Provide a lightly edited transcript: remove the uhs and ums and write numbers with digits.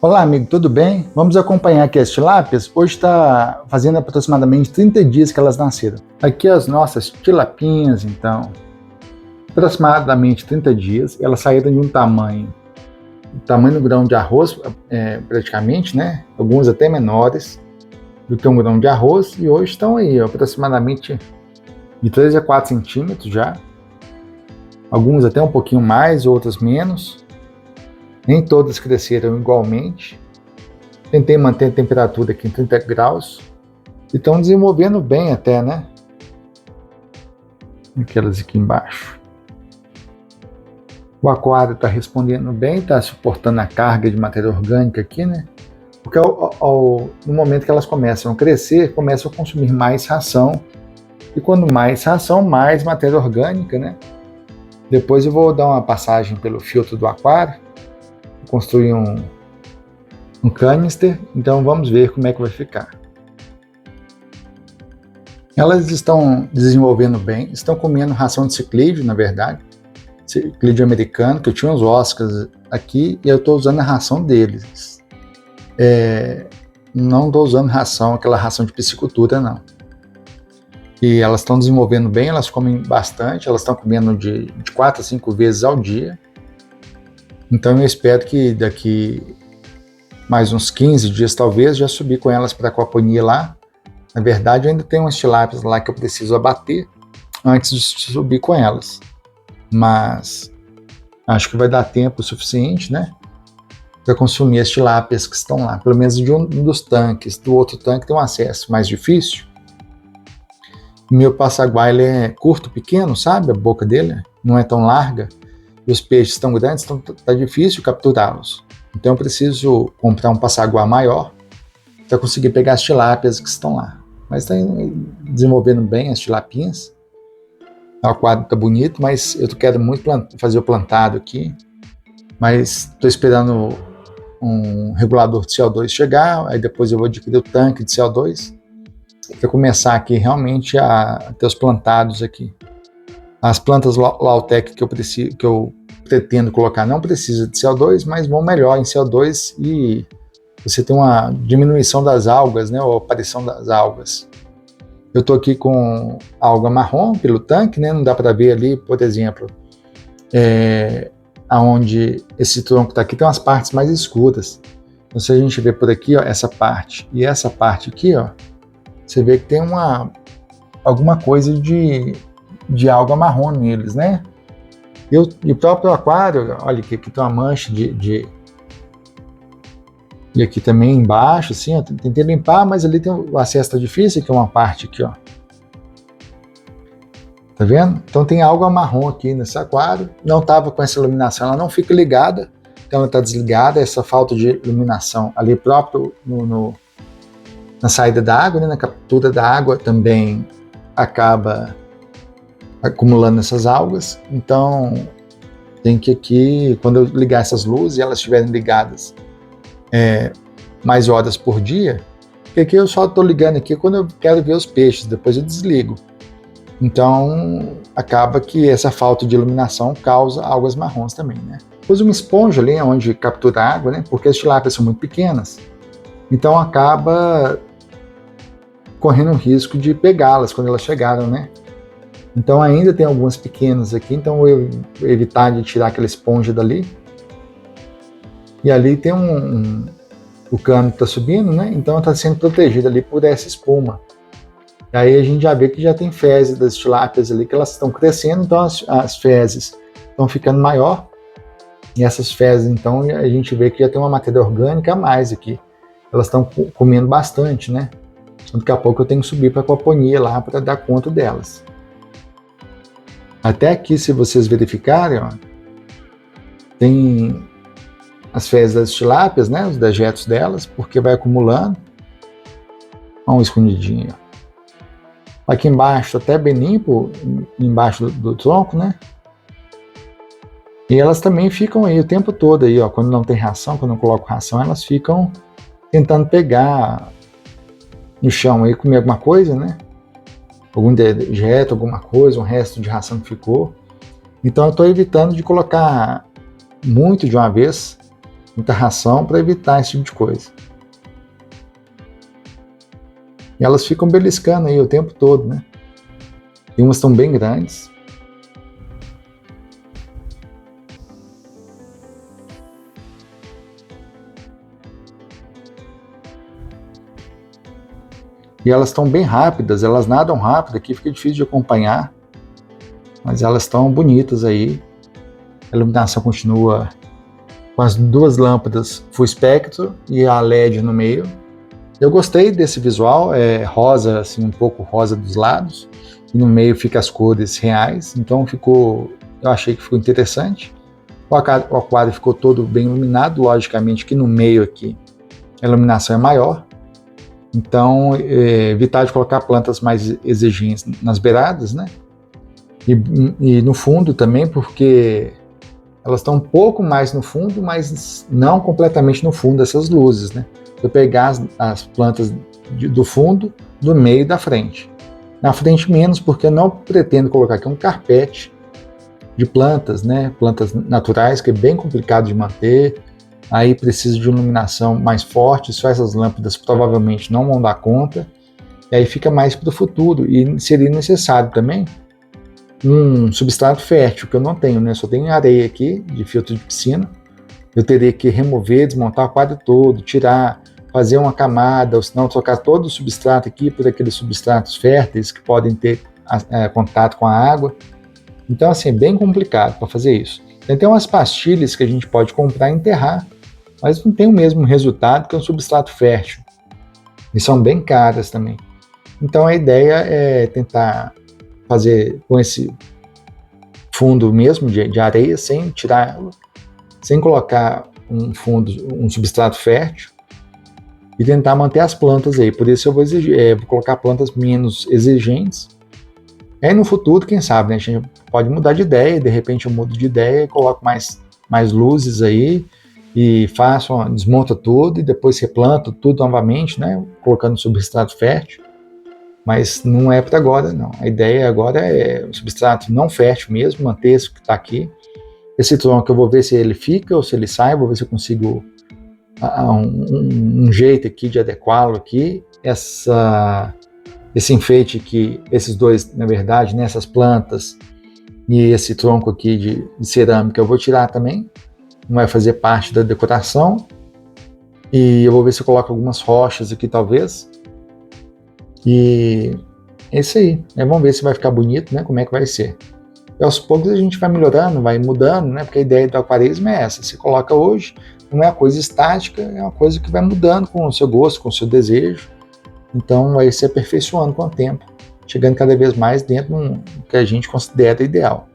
Olá, amigo, tudo bem? Vamos acompanhar aqui as tilápias. Hoje está fazendo aproximadamente 30 dias que elas nasceram. Aqui as nossas tilapinhas, então, aproximadamente 30 dias. Elas saíram de um tamanho do grão de arroz, praticamente, né? Alguns até menores do que um grão de arroz. E hoje estão aí, aproximadamente de 3 a 4 centímetros já. Alguns até um pouquinho mais, outras menos. Nem todas cresceram igualmente. Tentei manter a temperatura aqui em 30 graus. E estão desenvolvendo bem até, né? Aquelas aqui embaixo. O aquário está respondendo bem, está suportando a carga de matéria orgânica aqui, né? Porque no momento que elas começam a crescer, começam a consumir mais ração. E quando mais ração, mais matéria orgânica, né? Depois eu vou dar uma passagem pelo filtro do aquário. Construir um canister, então vamos ver como é que vai ficar. Elas estão desenvolvendo bem, estão comendo ração de ciclídeo, na verdade, ciclídeo americano, que eu tinha uns Oscars aqui e eu estou usando a ração deles. Não estou usando ração, aquela ração de piscicultura, não. E elas estão desenvolvendo bem, elas comem bastante, elas estão comendo de 4 a 5 vezes ao dia. Então eu espero que daqui mais uns 15 dias talvez já subir com elas para a aquaponia lá. Na verdade eu ainda tenho umas tilápias lá que eu preciso abater antes de subir com elas. Mas acho que vai dar tempo suficiente, né, para consumir as tilápias que estão lá. Pelo menos de um dos tanques. Do outro tanque tem um acesso mais difícil. O meu passaguá ele é curto, pequeno, sabe? A boca dele não é tão larga. E os peixes estão grandes, então está difícil capturá-los. Então eu preciso comprar um passaguá maior para conseguir pegar as tilápias que estão lá. Mas está desenvolvendo bem as tilapinhas. O aquário está bonito, mas eu quero muito fazer o plantado aqui. Mas estou esperando um regulador de CO2 chegar, aí depois eu vou adquirir o tanque de CO2 para começar aqui realmente a ter os plantados aqui. As plantas Lautec que eu pretendo colocar não precisa de CO2, mas vão melhor em CO2 e você tem uma diminuição das algas, né, ou aparição das algas. Eu estou aqui com alga marrom pelo tanque, né, não dá para ver ali, por exemplo, aonde esse tronco está aqui tem umas partes mais escuras. Então se a gente ver por aqui, ó, essa parte e essa parte aqui, ó, você vê que tem alguma coisa de alga marrom neles, né? E o próprio aquário, olha aqui tem uma mancha e aqui também embaixo, assim, ó, tentei limpar, mas ali tem o acesso tá difícil, que é uma parte aqui, ó. Tá vendo? Então tem alga marrom aqui nesse aquário, não tava com essa iluminação, ela não fica ligada, então ela tá desligada, essa falta de iluminação ali próprio na saída da água, né, na captura da água também acaba acumulando essas algas. Então tem que aqui, quando eu ligar essas luzes e elas estiverem ligadas mais horas por dia, porque aqui eu só estou ligando aqui quando eu quero ver os peixes, depois eu desligo. Então acaba que essa falta de iluminação causa algas marrons também, né? Pus uma esponja ali onde captura a água, né? Porque as tilápias são muito pequenas, então acaba correndo o risco de pegá-las quando elas chegaram, né? Então ainda tem algumas pequenas aqui, então eu vou evitar de tirar aquela esponja dali. E ali tem o cano que está subindo, né? Então está sendo protegida ali por essa espuma. E aí a gente já vê que já tem fezes das tilápias ali, que elas estão crescendo, então as fezes estão ficando maior. E essas fezes, então, a gente vê que já tem uma matéria orgânica a mais aqui. Elas estão comendo bastante, né? Daqui a pouco eu tenho que subir para a aquaponia lá para dar conta delas. Até aqui, se vocês verificarem, ó, tem as fezes das tilápias, né, os dejetos delas, porque vai acumulando. Olha um escondidinho. Ó. Aqui embaixo, até bem limpo, embaixo do tronco, né? E elas também ficam aí o tempo todo, aí, ó, quando não tem ração, quando eu não coloco ração, elas ficam tentando pegar no chão aí, comer alguma coisa, né? Algum dejeto, alguma coisa, um resto de ração que ficou. Então eu estou evitando de colocar muito de uma vez muita ração para evitar esse tipo de coisa. E elas ficam beliscando aí o tempo todo, né? E umas estão bem grandes. E elas estão bem rápidas, elas nadam rápido, aqui fica difícil de acompanhar, mas elas estão bonitas aí. A iluminação continua com as duas lâmpadas full espectro e a LED no meio. Eu gostei desse visual, é rosa, assim, um pouco rosa dos lados, e no meio fica as cores reais, então eu achei que ficou interessante. O aquário ficou todo bem iluminado, logicamente que no meio aqui a iluminação é maior, então evitar de colocar plantas mais exigentes nas beiradas, né? E no fundo também, porque elas estão um pouco mais no fundo, mas não completamente no fundo dessas luzes, né? Eu pegar as plantas do fundo, do meio e da frente. Na frente menos, porque eu não pretendo colocar aqui um carpete de plantas, né? Plantas naturais, que é bem complicado de manter. Aí precisa de iluminação mais forte, só essas lâmpadas provavelmente não vão dar conta. E aí fica mais para o futuro. E seria necessário também um substrato fértil, que eu não tenho, né? Só tenho areia aqui, de filtro de piscina. Eu teria que remover, desmontar o quadro todo, tirar, fazer uma camada, ou senão trocar todo o substrato aqui por aqueles substratos férteis que podem ter contato com a água. Então, assim, é bem complicado para fazer isso. Tem umas pastilhas que a gente pode comprar e enterrar, mas não tem o mesmo resultado que um substrato fértil. E são bem caras também. Então, a ideia é tentar fazer com esse fundo mesmo de areia, sem tirar, sem colocar um substrato fértil, e tentar manter as plantas aí. Por isso eu vou colocar plantas menos exigentes. Aí no futuro, quem sabe, né, a gente pode mudar de ideia, de repente eu mudo de ideia e coloco mais luzes aí, e desmonta tudo e depois replanta tudo novamente, né, colocando substrato fértil. Mas não é para agora, não. A ideia agora é o substrato não fértil mesmo, manter isso que está aqui. Esse tronco eu vou ver se ele fica ou se ele sai, vou ver se eu consigo um jeito aqui de adequá-lo aqui. Esse enfeite aqui, esses dois, na verdade, nessas plantas e esse tronco aqui de cerâmica eu vou tirar também. Não vai fazer parte da decoração. E eu vou ver se eu coloco algumas rochas aqui, talvez. E é isso aí. Vamos ver se vai ficar bonito, né? Como é que vai ser. E aos poucos a gente vai melhorando, vai mudando, né? Porque a ideia do aquarismo é essa. Você coloca hoje, não é uma coisa estática, é uma coisa que vai mudando com o seu gosto, com o seu desejo. Então vai se aperfeiçoando com o tempo, chegando cada vez mais dentro do que a gente considera ideal.